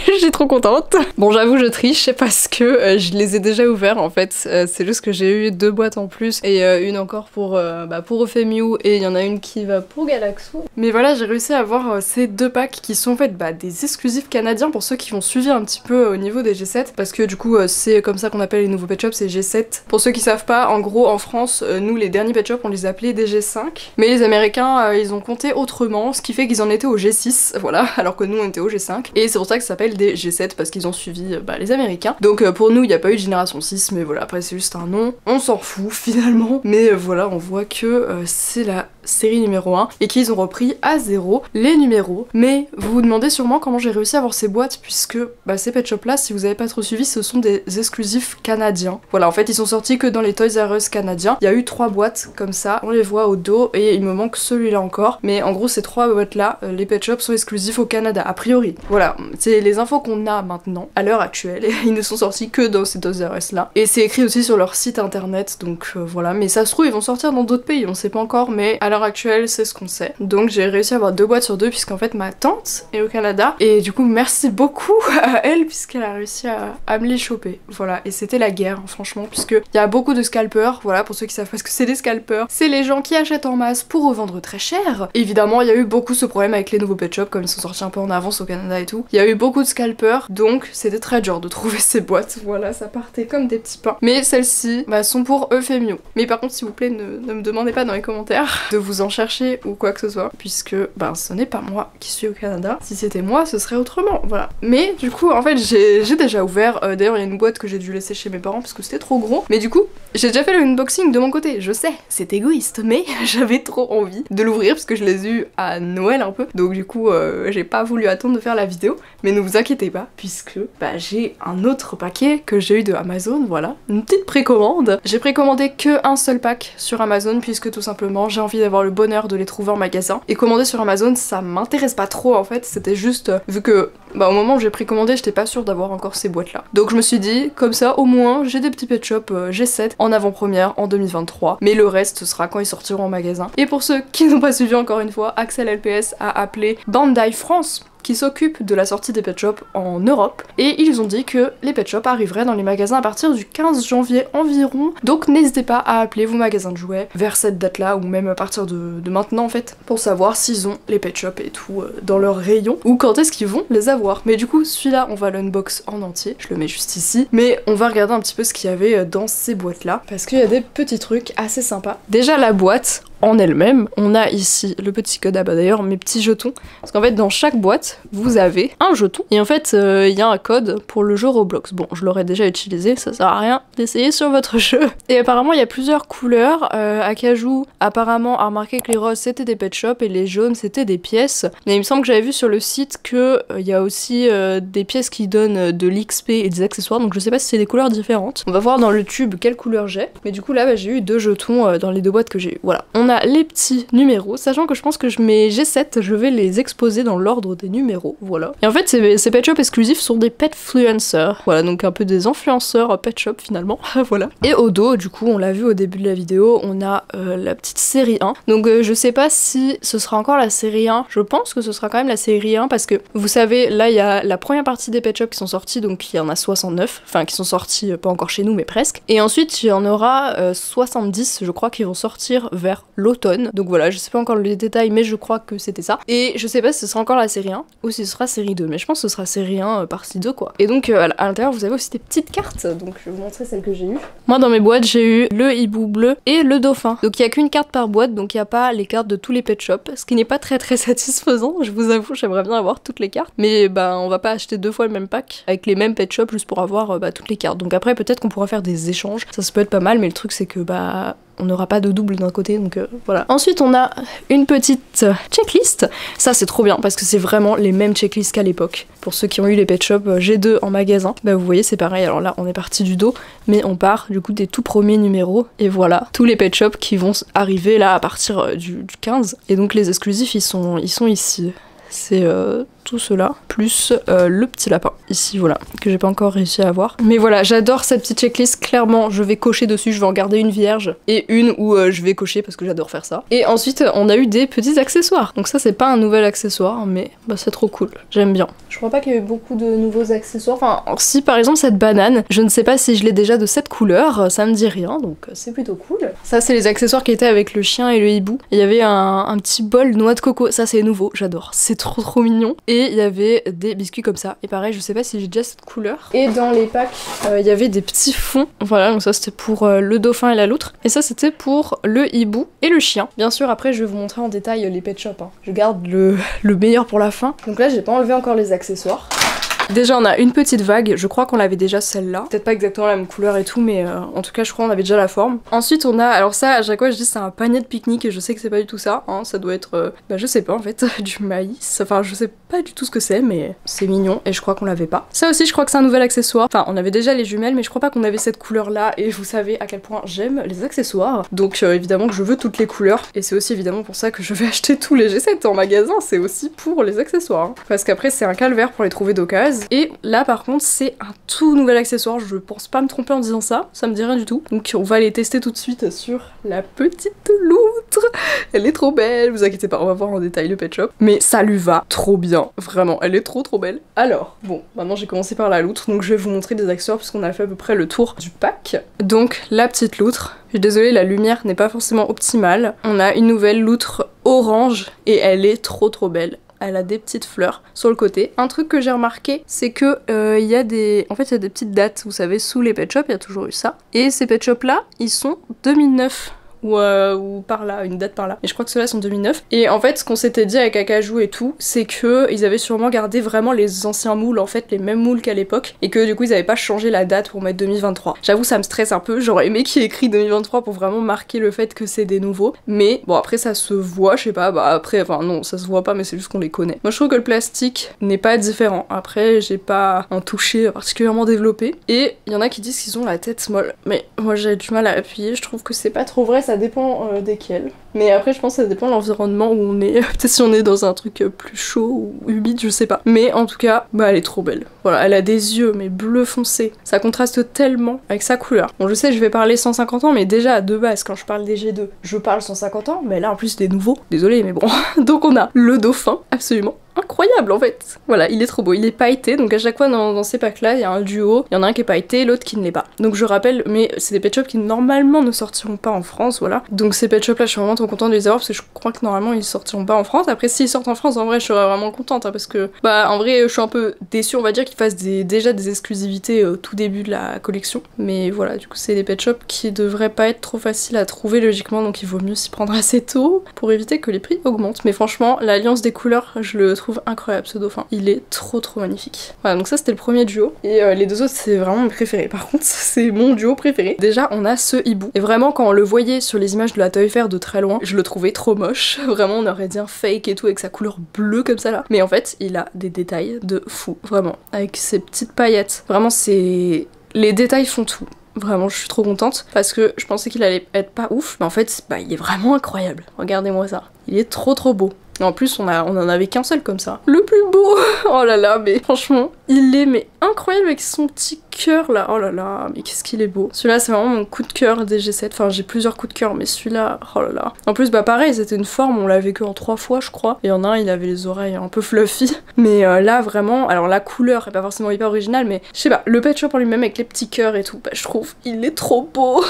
Je suis trop contente. Bon, j'avoue, je triche parce que je les ai déjà ouverts en fait. C'est juste que j'ai eu 2 boîtes en plus et une encore pour Euphémiu et il y en a une qui va pour Galaxo. Mais voilà, j'ai réussi à avoir ces 2 packs qui sont en fait des exclusifs canadiens pour ceux qui vont suivre un petit peu au niveau des G7 parce que du coup c'est comme ça qu'on appelle les nouveaux pet shops, c'est G7. Pour ceux qui savent pas, en gros en France, nous les derniers pet shops on les appelait des G5. Mais les Américains ils ont compté autrement, ce qui fait qu'ils en étaient au G6, voilà, alors que nous on était au G5. Et c'est pour ça que ça s'appelle des G7 parce qu'ils ont suivi les Américains. Donc pour nous il n'y a pas eu de génération 6, mais voilà, après c'est juste un nom, on s'en fout finalement. Mais voilà, on voit que c'est la série numéro 1 et qu'ils ont repris à 0 les numéros. Mais vous vous demandez sûrement comment j'ai réussi à avoir ces boîtes puisque ces pet shops là, si vous avez pas trop suivi, ce sont des exclusifs canadiens. Voilà, en fait ils sont sortis que dans les Toys R Us canadiens. Il y a eu 3 boîtes comme ça, on les voit au dos et il me manque celui-là encore. Mais en gros ces 3 boîtes là, les pet shops sont exclusifs au Canada, a priori. Voilà, c'est les infos qu'on a maintenant, à l'heure actuelle. Ils ne sont sortis que dans ces Toys R Us là. Et c'est écrit aussi sur leur site internet, donc voilà. Mais ça se trouve ils vont sortir dans d'autres pays, on sait pas encore, mais à l'heure actuelle c'est ce qu'on sait. Donc j'ai réussi à avoir 2 boîtes sur 2 puisqu'en fait ma tante est au Canada et du coup merci beaucoup à elle puisqu'elle a réussi à me les choper. Voilà, et c'était la guerre franchement puisque il y a beaucoup de scalpers. Voilà, pour ceux qui savent pas ce que c'est des scalpers, c'est les gens qui achètent en masse pour revendre très cher. Évidemment il y a eu beaucoup ce problème avec les nouveaux pet shops comme ils sont sortis un peu en avance au Canada et tout. Il y a eu beaucoup de scalpers donc c'était très dur de trouver ces boîtes. Voilà, ça partait comme des petits pains. Mais celles-ci sont pour Euphémiu. Mais par contre s'il vous plaît ne me demandez pas dans les commentaires de vous en chercher ou quoi que ce soit puisque ce n'est pas moi qui suis au Canada. Si c'était moi ce serait autrement, voilà. Mais du coup en fait j'ai déjà ouvert, d'ailleurs il y a une boîte que j'ai dû laisser chez mes parents parce que c'était trop gros. Mais du coup j'ai déjà fait le unboxing de mon côté, je sais, c'est égoïste mais j'avais trop envie de l'ouvrir parce que je les ai eu à Noël un peu. Donc du coup j'ai pas voulu attendre de faire la vidéo. Mais ne vous inquiétez pas puisque j'ai un autre paquet que j'ai eu de Amazon, voilà. Une petite précommande. J'ai précommandé que un seul pack sur Amazon puisque tout simplement j'ai envie d'avoir le bonheur de les trouver en magasin. Et commander sur Amazon ça m'intéresse pas trop en fait, c'était juste vu que au moment où j'ai précommandé j'étais pas sûre d'avoir encore ces boîtes là. Donc je me suis dit comme ça au moins j'ai des petits pet shops G7 en avant-première en 2023. Mais le reste ce sera quand ils sortiront en magasin. Et pour ceux qui n'ont pas suivi encore une fois, Axel LPS a appelé Bandai France qui s'occupe de la sortie des pet shops en Europe et ils ont dit que les pet shops arriveraient dans les magasins à partir du 15 janvier environ. Donc n'hésitez pas à appeler vos magasins de jouets vers cette date là ou même à partir de maintenant en fait pour savoir s'ils ont les pet shops et tout dans leur rayon ou quand est-ce qu'ils vont les avoir. Mais du coup celui-là on va l'unbox en entier, je le mets juste ici, mais on va regarder un petit peu ce qu'il y avait dans ces boîtes là parce qu'il y a des petits trucs assez sympas. Déjà la boîte en elle-même, on a ici le petit code, d'ailleurs mes petits jetons, parce qu'en fait dans chaque boîte vous avez un jeton et en fait il y a un code pour le jeu Roblox. Bon je l'aurais déjà utilisé, ça sert à rien d'essayer sur votre jeu. Et apparemment il y a plusieurs couleurs, Acajou apparemment a remarqué que les roses c'était des pet shops et les jaunes c'était des pièces, mais il me semble que j'avais vu sur le site que il y a aussi des pièces qui donnent de l'XP et des accessoires, donc je sais pas si c'est des couleurs différentes. On va voir dans le tube quelle couleur j'ai, mais du coup là j'ai eu 2 jetons dans les 2 boîtes que j'ai eu. Voilà. On a les petits numéros, sachant que je pense que mes G7, je vais les exposer dans l'ordre des numéros, voilà. Et en fait, ces pet shops exclusifs sont des petfluencers, voilà, donc un peu des influenceurs pet shop finalement, voilà. Et au dos, du coup, on l'a vu au début de la vidéo, on a la petite série 1. Donc je sais pas si ce sera encore la série 1, je pense que ce sera quand même la série 1, parce que vous savez, là il y a la première partie des pet shops qui sont sortis, donc il y en a 69, enfin qui sont sortis, pas encore chez nous, mais presque. Et ensuite, il y en aura 70, je crois, qui vont sortir vers l'automne. Donc voilà, je sais pas encore les détails, mais je crois que c'était ça. Et je sais pas si ce sera encore la série 1 ou si ce sera série 2, mais je pense que ce sera série 1 partie 2 quoi. Et donc à l'intérieur vous avez aussi des petites cartes, donc je vais vous montrer celles que j'ai eues. Moi dans mes boîtes j'ai eu le hibou bleu et le dauphin. Donc il y a qu'une carte par boîte, donc il n'y a pas les cartes de tous les pet shops, ce qui n'est pas très satisfaisant, je vous avoue, j'aimerais bien avoir toutes les cartes. Mais on va pas acheter 2 fois le même pack avec les mêmes pet shops juste pour avoir toutes les cartes. Donc après peut-être qu'on pourra faire des échanges, ça peut être pas mal, mais le truc c'est que on n'aura pas de double d'un côté, donc voilà. Ensuite on a une petite checklist, ça c'est trop bien parce que c'est vraiment les mêmes checklists qu'à l'époque. Pour ceux qui ont eu les pet shops G2 en magasin, vous voyez c'est pareil, alors là on est parti du dos, mais on part du coup des tout premiers numéros, et voilà, tous les pet shops qui vont arriver là à partir du 15, et donc les exclusifs ils sont ici. C'est tout cela, plus le petit lapin ici, voilà, que j'ai pas encore réussi à avoir. Mais voilà, j'adore cette petite checklist, clairement je vais cocher dessus, je vais en garder une vierge et une où je vais cocher parce que j'adore faire ça. Et ensuite on a eu des petits accessoires, donc ça c'est pas un nouvel accessoire mais bah, c'est trop cool, j'aime bien. Je crois pas qu'il y ait eu beaucoup de nouveaux accessoires, enfin si par exemple cette banane, je ne sais pas si je l'ai déjà de cette couleur, ça me dit rien, donc c'est plutôt cool. Ça c'est les accessoires qui étaient avec le chien et le hibou. Il y avait un petit bol noix de coco, ça c'est nouveau, j'adore, c'est trop mignon. Et il y avait des biscuits comme ça, et pareil je sais pas si j'ai déjà cette couleur. Et dans les packs il y avait des petits fonds, voilà, donc ça c'était pour le dauphin et la loutre, et ça c'était pour le hibou et le chien. Bien sûr après je vais vous montrer en détail les pet shops, hein. Je garde le meilleur pour la fin. Donc là j'ai pas enlevé encore les accessoires. Déjà on a une petite vague, je crois qu'on l'avait déjà celle-là. Peut-être pas exactement la même couleur et tout, mais en tout cas je crois qu'on avait déjà la forme. Ensuite on a, alors ça à chaque fois je dis c'est un panier de pique-nique et je sais que c'est pas du tout ça, hein. Ça doit être, bah je sais pas en fait, du maïs. Enfin je sais pas du tout ce que c'est, mais c'est mignon et je crois qu'on l'avait pas. Ça aussi je crois que c'est un nouvel accessoire. Enfin on avait déjà les jumelles mais je crois pas qu'on avait cette couleur là et vous savez à quel point j'aime les accessoires. Donc évidemment que je veux toutes les couleurs et c'est aussi évidemment pour ça que je vais acheter tous les G7 en magasin, c'est aussi pour les accessoires. Hein. Parce qu'après c'est un calvaire pour les trouver d'occasion. Et là par contre c'est un tout nouvel accessoire, je pense pas me tromper en disant ça, ça me dit rien du tout. Donc on va les tester tout de suite sur la petite loutre. Elle est trop belle, vous inquiétez pas, on va voir en détail le pet shop. Mais ça lui va trop bien, vraiment, elle est trop belle. Alors, bon, maintenant j'ai commencé par la loutre, donc je vais vous montrer des accessoires puisqu'on a fait à peu près le tour du pack. Donc la petite loutre, je suis désolée la lumière n'est pas forcément optimale. On a une nouvelle loutre orange et elle est trop belle. Elle a des petites fleurs sur le côté. Un truc que j'ai remarqué, c'est que il y a des... En fait, il y a des petites dates, vous savez, sous les pet shops, il y a toujours eu ça. Et ces pet shops là, ils sont 2009. Ou par là, une date par là. Et je crois que ceux-là sont 2009. Et en fait, ce qu'on s'était dit avec Acajou et tout, c'est que ils avaient sûrement gardé vraiment les anciens moules, en fait, les mêmes moules qu'à l'époque, et que du coup, ils avaient pas changé la date pour mettre 2023. J'avoue, ça me stresse un peu. J'aurais aimé qu'il y ait écrit 2023 pour vraiment marquer le fait que c'est des nouveaux. Mais bon, après, ça se voit, je sais pas. Bah après, enfin non, ça se voit pas, mais c'est juste qu'on les connaît. Moi, je trouve que le plastique n'est pas différent. Après, j'ai pas un toucher particulièrement développé. Et il y en a qui disent qu'ils ont la tête molle. Mais moi, j'ai du mal à appuyer. Je trouve que c'est pas trop vrai. Ça dépend desquels. Mais après je pense que ça dépend de l'environnement où on est. Peut-être si on est dans un truc plus chaud ou humide, je sais pas. Mais en tout cas, bah elle est trop belle. Voilà, elle a des yeux mais bleu foncé. Ça contraste tellement avec sa couleur. Bon je sais je vais parler 150 ans mais déjà de base quand je parle des G2, je parle 150 ans mais là en plus des nouveaux. Désolée mais bon. Donc on a le dauphin, absolument incroyable en fait. Voilà, il est trop beau, il est pailleté, donc à chaque fois dans ces packs là, il y a un duo, il y en a un qui est pailleté, l'autre qui ne l'est pas. Donc je rappelle, mais c'est des pet shops qui normalement ne sortiront pas en France, voilà. Donc ces pet shops là, je suis vraiment trop contente de les avoir parce que je crois que normalement ils sortiront pas en France. Après s'ils sortent en France, en vrai je serais vraiment contente hein, parce que bah en vrai je suis un peu déçue, on va dire qu'ils fassent déjà des exclusivités au tout début de la collection. Mais voilà, du coup c'est des pet shops qui devraient pas être trop faciles à trouver logiquement, donc il vaut mieux s'y prendre assez tôt pour éviter que les prix augmentent. Mais franchement, l'alliance des couleurs, je le trouve incroyable ce dauphin, il est trop magnifique. Voilà, donc ça c'était le premier duo et les deux autres c'est vraiment mes préférés. Par contre c'est mon duo préféré. Déjà on a ce hibou et vraiment quand on le voyait sur les images de la Toy Fair de très loin, je le trouvais trop moche. Vraiment on aurait dit un fake et tout avec sa couleur bleue comme ça là. Mais en fait il a des détails de fou, vraiment, avec ses petites paillettes. Vraiment c'est... les détails font tout. Vraiment, je suis trop contente parce que je pensais qu'il allait être pas ouf, mais en fait, bah, il est vraiment incroyable. Regardez-moi ça. Il est trop trop beau. Et en plus, on en avait qu'un seul comme ça. Le plus beau. Oh là là, mais franchement, il est mais incroyable avec son petit cœur là. Oh là là, mais qu'est-ce qu'il est beau. Celui-là, c'est vraiment mon coup de cœur des G7. Enfin, j'ai plusieurs coups de cœur, mais celui-là, oh là là. En plus, bah pareil, c'était une forme, on l'avait que en 3 fois, je crois. Et il y en a un, il avait les oreilles un peu fluffy. Mais là, vraiment, alors la couleur est pas forcément hyper originale, mais je sais pas, le pet shop en lui-même avec les petits cœurs et tout, bah je trouve, il est trop beau.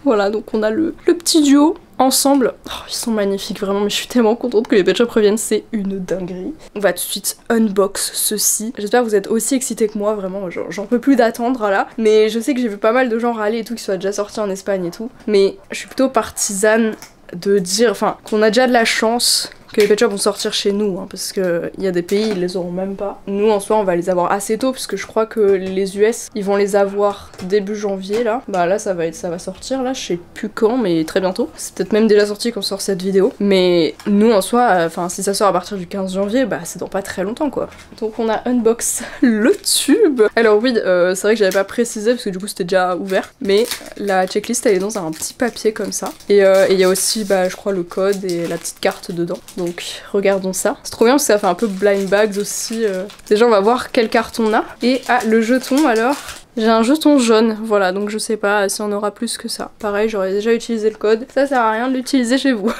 Voilà, donc on a le petit duo ensemble. Oh, ils sont magnifiques vraiment, mais je suis tellement contente que les pet shops reviennent, c'est une dinguerie. On va tout de suite unbox ceci. J'espère que vous êtes aussi excités que moi, vraiment, j'en peux plus d'attendre là. Mais je sais que j'ai vu pas mal de gens râler et tout qui soient déjà sortis en Espagne et tout. Mais je suis plutôt partisane de dire, enfin, qu'on a déjà de la chance que les pet shops vont sortir chez nous, hein, parce que il y a des pays, ils les auront même pas. Nous, en soi, on va les avoir assez tôt, parce que je crois que les US, ils vont les avoir début janvier, là. Bah là, ça va sortir, là, je sais plus quand, mais très bientôt. C'est peut-être même déjà sorti quand on sort cette vidéo. Mais nous, en soi, enfin, si ça sort à partir du 15 janvier, bah c'est dans pas très longtemps, quoi. Donc on a unbox le tube. Alors oui, c'est vrai que j'avais pas précisé, parce que du coup, c'était déjà ouvert. Mais la checklist, elle est dans un petit papier comme ça. Et il y a aussi, bah, je crois, le code et la petite carte dedans. Donc regardons ça. C'est trop bien parce que ça fait un peu blind bags aussi. Déjà on va voir quel carton on a. Et le jeton alors. J'ai un jeton jaune, voilà, donc je sais pas si on aura plus que ça. Pareil, j'aurais déjà utilisé le code. Ça sert à rien de l'utiliser chez vous.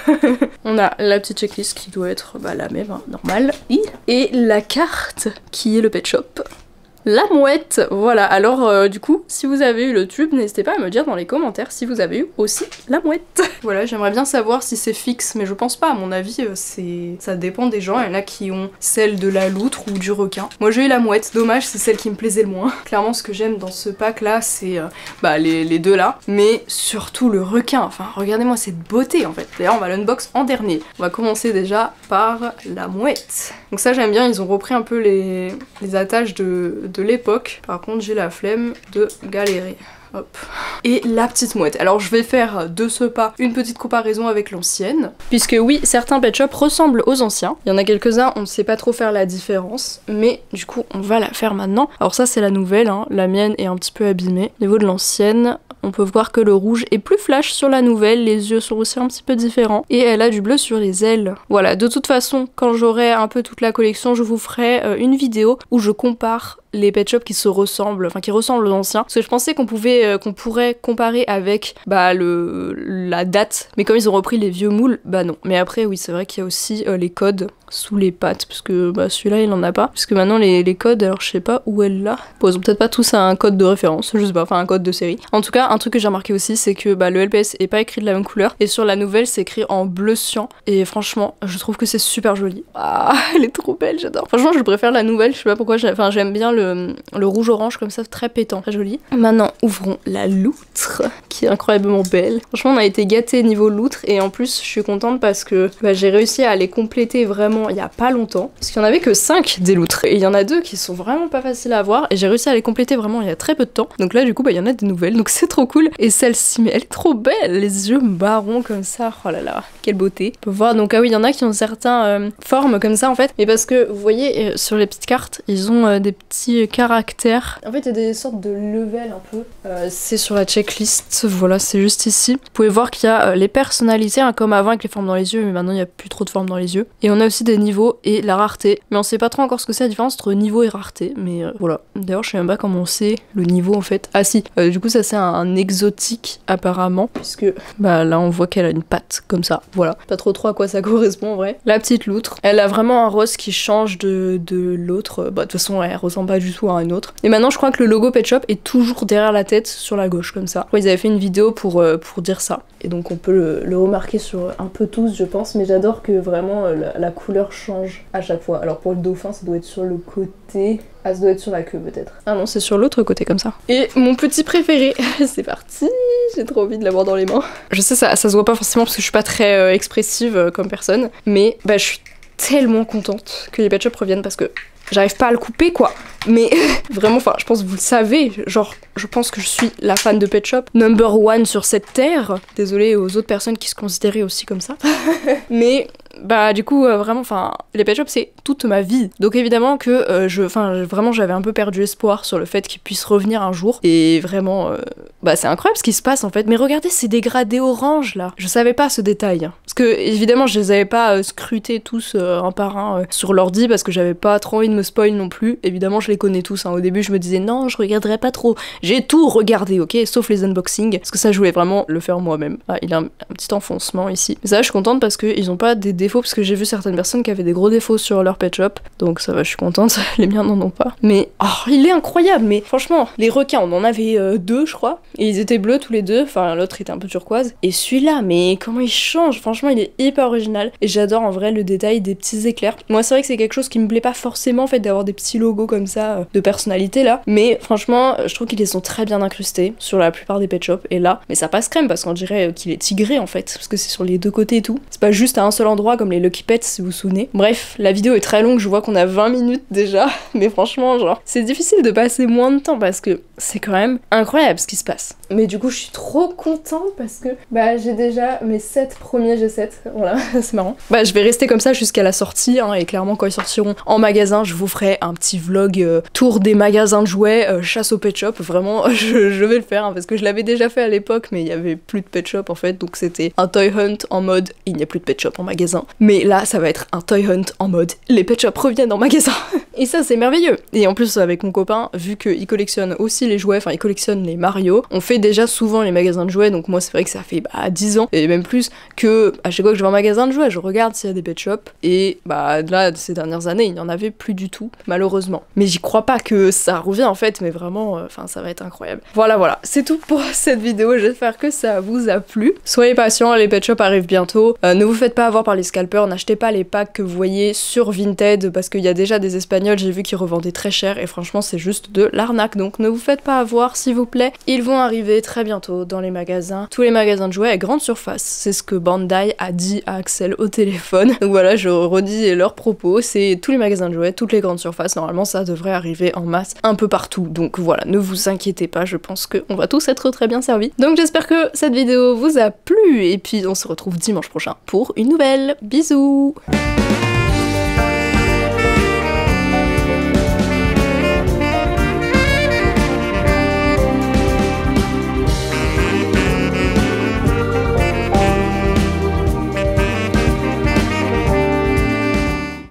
On a la petite checklist qui doit être la même, hein, normale. Et la carte qui est le pet shop. La mouette, voilà, alors du coup, si vous avez eu le tube, n'hésitez pas à me dire dans les commentaires si vous avez eu aussi la mouette. Voilà, j'aimerais bien savoir si c'est fixe, mais je pense pas, à mon avis, ça dépend des gens. Il y en a qui ont celle de la loutre ou du requin. Moi j'ai eu la mouette, dommage, c'est celle qui me plaisait le moins. Clairement, ce que j'aime dans ce pack là, c'est les deux là, mais surtout le requin. Enfin, regardez-moi cette beauté en fait. D'ailleurs, on va l'unbox en dernier. On va commencer déjà par la mouette. Donc ça, j'aime bien, ils ont repris un peu les attaches de l'époque. Par contre, j'ai la flemme de galérer. Hop. Et la petite mouette. Alors je vais faire de ce pas une petite comparaison avec l'ancienne. Puisque oui, certains pet shops ressemblent aux anciens. Il y en a quelques-uns, on ne sait pas trop faire la différence. Mais du coup, on va la faire maintenant. Alors ça, c'est la nouvelle, hein. La mienne est un petit peu abîmée. Au niveau de l'ancienne, on peut voir que le rouge est plus flash sur la nouvelle, les yeux sont aussi un petit peu différents, et elle a du bleu sur les ailes. Voilà, de toute façon, quand j'aurai un peu toute la collection, je vous ferai une vidéo où je compare les pet shops qui se ressemblent, enfin qui ressemblent aux anciens. Parce que je pensais qu'on pourrait comparer avec la date, mais comme ils ont repris les vieux moules, bah non. Mais après oui, c'est vrai qu'il y a aussi les codes sous les pattes, parce que celui-là il en a pas. Parce que maintenant les codes, alors je sais pas où elle l'a. Bon, ils ont peut-être pas tous un code de référence, je sais pas, enfin un code de série. En tout cas, un truc que j'ai remarqué aussi, c'est que le LPS est pas écrit de la même couleur, et sur la nouvelle c'est écrit en bleu cyan, et franchement, je trouve que c'est super joli. Ah, elle est trop belle, j'adore. Franchement, je préfère la nouvelle, je sais pas pourquoi, j'aime bien le rouge-orange comme ça, très pétant, très joli. Maintenant, ouvrons la loutre, qui est incroyablement belle. Franchement, on a été gâtés niveau loutre, et en plus, je suis contente parce que j'ai réussi à les compléter vraiment il y a pas longtemps. Parce qu'il y en avait que 5 des loutres, et il y en a 2 qui sont vraiment pas faciles à avoir, et j'ai réussi à les compléter vraiment il y a très peu de temps. Donc là, du coup, il y en a des nouvelles, donc c'est trop cool. Et celle-ci, mais elle est trop belle, les yeux marrons comme ça, oh là là, quelle beauté. On peut voir, donc ah oui, il y en a qui ont certaines formes comme ça en fait, mais parce que vous voyez, sur les petites cartes, ils ont des petits caractères. En fait, il y a des sortes de level un peu. C'est sur la checklist, voilà, c'est juste ici. Vous pouvez voir qu'il y a les personnalités, hein, comme avant avec les formes dans les yeux, mais maintenant il n'y a plus trop de formes dans les yeux. Et on a aussi des niveaux et la rareté. Mais on sait pas trop encore ce que c'est la différence entre niveau et rareté, mais voilà. D'ailleurs, je sais même pas comment on sait le niveau en fait. Ah si, du coup, ça c'est un exotique apparemment, puisque là on voit qu'elle a une patte comme ça. Voilà, pas trop à quoi ça correspond en vrai. La petite loutre, elle a vraiment un rose qui change de l'autre. De toute façon, elle ressemble pas du tout à une autre. Et maintenant, je crois que le logo Pet Shop est toujours derrière la tête sur la gauche comme ça. Ils avaient fait une vidéo pour dire ça. Et donc on peut le remarquer sur un peu tous, je pense, mais j'adore que vraiment la couleur change à chaque fois. Alors pour le dauphin, ça doit être sur le côté. Ah, ça doit être sur la queue peut-être. Ah non, c'est sur l'autre côté comme ça. Et mon petit préféré, c'est parti. J'ai trop envie de l'avoir dans les mains. Je sais, ça se voit pas forcément parce que je suis pas très expressive comme personne, mais je suis tellement contente que les Pet Shop reviennent parce que j'arrive pas à le couper quoi. Mais vraiment, enfin, je pense que vous le savez, genre, je pense que je suis la fan de Pet Shop number one sur cette terre. Désolée aux autres personnes qui se considéraient aussi comme ça. Mais du coup, vraiment, enfin, les Pet Shop, c'est toute ma vie. Donc évidemment que vraiment, j'avais un peu perdu espoir sur le fait qu'ils puissent revenir un jour. Et vraiment, c'est incroyable ce qui se passe en fait. Mais regardez ces dégradés orange là. Je savais pas ce détail. Parce que évidemment, je les avais pas scrutés tous un par un sur l'ordi parce que j'avais pas trop envie de me spoil non plus. Évidemment, je les connais tous. Au début, je me disais non, je regarderai pas trop. J'ai tout regardé, ok, sauf les unboxings. Parce que ça, je voulais vraiment le faire moi-même. Ah, il a un petit enfoncement ici. Mais ça, je suis contente parce qu'ils ont pas des défauts, parce que j'ai vu certaines personnes qui avaient des gros défauts sur leur Pet Shop. Donc ça va, je suis contente. Les miens n'en ont pas. Mais il est incroyable. Mais franchement, les requins, on en avait 2, je crois. Et ils étaient bleus tous les deux. Enfin, l'autre était un peu turquoise. Et celui-là, mais comment il change? Franchement, il est hyper original. Et j'adore en vrai le détail des petits éclairs. Moi, c'est vrai que c'est quelque chose qui me plaît pas forcément en fait d'avoir des petits logos comme ça de personnalité là. Mais franchement, je trouve qu'ils les sont très bien incrustés sur la plupart des Pet Shop. Et là, mais ça passe crème parce qu'on dirait qu'il est tigré en fait. Parce que c'est sur les deux côtés et tout. C'est pas juste à un seul endroit comme les Lucky Pets si vous vous souvenez. Bref, la vidéo est très longue, je vois qu'on a 20 minutes déjà, mais franchement, genre, c'est difficile de passer moins de temps parce que c'est quand même incroyable ce qui se passe. Mais du coup, je suis trop contente parce que bah j'ai déjà mes 7 premiers G7, voilà, c'est marrant. Bah je vais rester comme ça jusqu'à la sortie, hein, et clairement quand ils sortiront en magasin, je vous ferai un petit vlog tour des magasins de jouets, chasse au pet shop, vraiment, je vais le faire, hein, parce que je l'avais déjà fait à l'époque, mais il y avait plus de pet shop en fait, donc c'était un toy hunt en mode il n'y a plus de pet shop en magasin. Mais là, ça va être un toy hunt en mode les pet shops reviennent en magasin. Et ça, c'est merveilleux. Et en plus, avec mon copain, vu qu'il collectionne aussi les jouets, enfin il collectionne les Mario, on fait déjà souvent les magasins de jouets, donc moi c'est vrai que ça fait 10 ans, et même plus, que à chaque fois que je vais en magasin de jouets, je regarde s'il y a des pet shops, et bah là, ces dernières années, il n'y en avait plus du tout, malheureusement. Mais j'y crois pas que ça revient en fait, mais vraiment, enfin ça va être incroyable. Voilà, c'est tout pour cette vidéo, j'espère que ça vous a plu. Soyez patients, les pet shops arrivent bientôt, ne vous faites pas avoir par les scalpers, n'achetez pas les packs que vous voyez sur Vinted, parce qu'il y a déjà des Espagnols, j'ai vu qu'ils revendaient très cher, et franchement c'est juste de l'arnaque, donc ne vous faites pas avoir s'il vous plaît. Ils vont arriver très bientôt dans les magasins, tous les magasins de jouets à grande surface, c'est ce que Bandai a dit à Axel au téléphone. Donc voilà, je redis leurs propos, c'est tous les magasins de jouets, toutes les grandes surfaces, normalement ça devrait arriver en masse un peu partout, donc voilà, ne vous inquiétez pas, je pense qu'on va tous être très bien servis. Donc j'espère que cette vidéo vous a plu, et puis on se retrouve dimanche prochain pour une nouvelle. Bisous.